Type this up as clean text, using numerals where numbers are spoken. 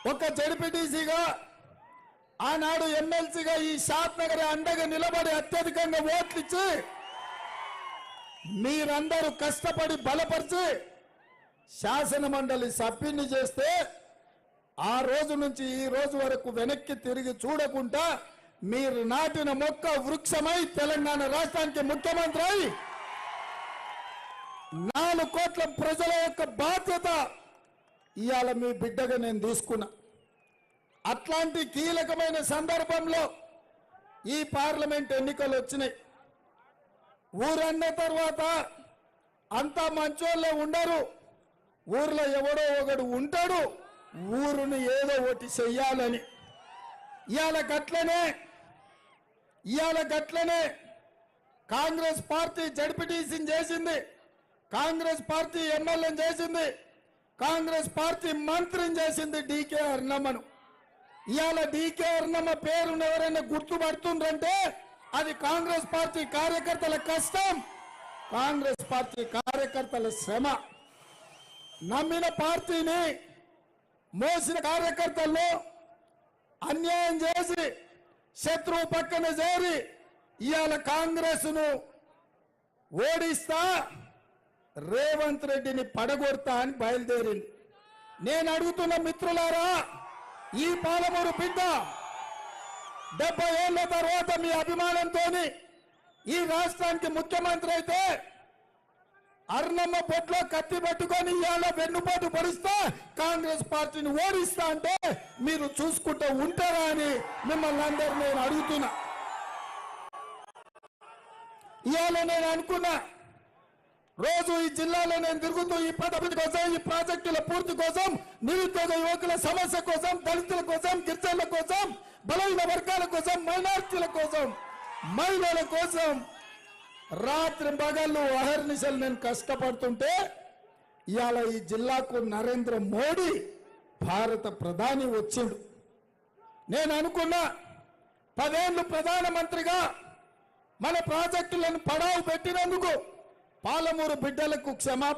ఒక జడ్పీటీసీగా ఆనాడు ఎమ్మెల్సీగా ఈ షాద్ నగర్ అండగా నిలబడి అత్యధికంగా ఓట్లు ఇచ్చి మీరందరూ కష్టపడి బలపరిచి శాసన మండలి సభ్యుని చేస్తే ఆ రోజు నుంచి ఈ రోజు వరకు వెనక్కి తిరిగి చూడకుండా మీరు నాటిన మొక్క వృక్షమై తెలంగాణ రాష్ట్రానికి ముఖ్యమంత్రి అయి 4 కోట్ల ప్రజల యొక్క బాధ్యత ఇవాళ మీ బిడ్డగా నేను తీసుకున్నా. అట్లాంటి కీలకమైన సందర్భంలో ఈ పార్లమెంట్ ఎన్నికలు వచ్చినాయి. ఊరన్న తర్వాత అంతా మంచోళ్ళే ఉండరు, ఊర్లో ఎవడో ఒకడు ఉంటాడు ఊరుని ఏదో ఒకటి చెయ్యాలని. ఇవాళ గట్లనే కాంగ్రెస్ పార్టీ జడ్పీటీసీని చేసింది, కాంగ్రెస్ పార్టీ ఎమ్మెల్యేని చేసింది, కాంగ్రెస్ పార్టీ మంత్రిని చేసింది డీకే అర్ణమ్మను. ఇవాళ డీకే అర్ణమ్మ పేరును ఎవరైనా గుర్తుపడుతుందంటే అది కాంగ్రెస్ పార్టీ కార్యకర్తల కష్టం, కాంగ్రెస్ పార్టీ కార్యకర్తల శ్రమ. నమ్మిన పార్టీని మోసిన కార్యకర్తలను అన్యాయం చేసి శత్రువు పక్కన చేరి ఇవాళ కాంగ్రెస్ ను ఓడిస్తా రేవంత్ రెడ్డిని పడగొడతా అని బయలుదేరింది. నేను అడుగుతున్న మిత్రులారా, ఈ పాలమూరు బిడ్డ 70 ఏళ్ల తర్వాత మీ అభిమానంతో ఈ రాష్ట్రానికి ముఖ్యమంత్రి అయితే అర్ణమ్మ పొట్లో కత్తి పట్టుకొని ఇవాళ వెన్నుపోటు పరుస్తా కాంగ్రెస్ పార్టీని ఓడిస్తా అంటే మీరు చూసుకుంటూ ఉంటారా అని మిమ్మల్ని అందరూ నేను అడుగుతున్నా. ఇవాళ నేను అనుకున్నా, రోజు ఈ జిల్లాలో నేను తిరుగుతూ ఈ పథకం కోసం, ఈ ప్రాజెక్టుల పూర్తి కోసం, నిరుద్యోగ యువకుల సమస్య కోసం, దళితుల కోసం, గిరిజనుల కోసం, బలహీన వర్గాల కోసం, మైనార్టీల కోసం, మహిళల కోసం రాత్రి పగళ్ళు అహర్నిశలు నేను కష్టపడుతుంటే ఇవాళ ఈ జిల్లాకు నరేంద్ర మోడీ భారత ప్రధాని వచ్చిండు. నేను అనుకున్నా 10 ఏళ్ళు ప్రధానమంత్రిగా మన ప్రాజెక్టులను పడావు పెట్టినందుకు పాలమూరు బిడ్డలకు క్షమాపణ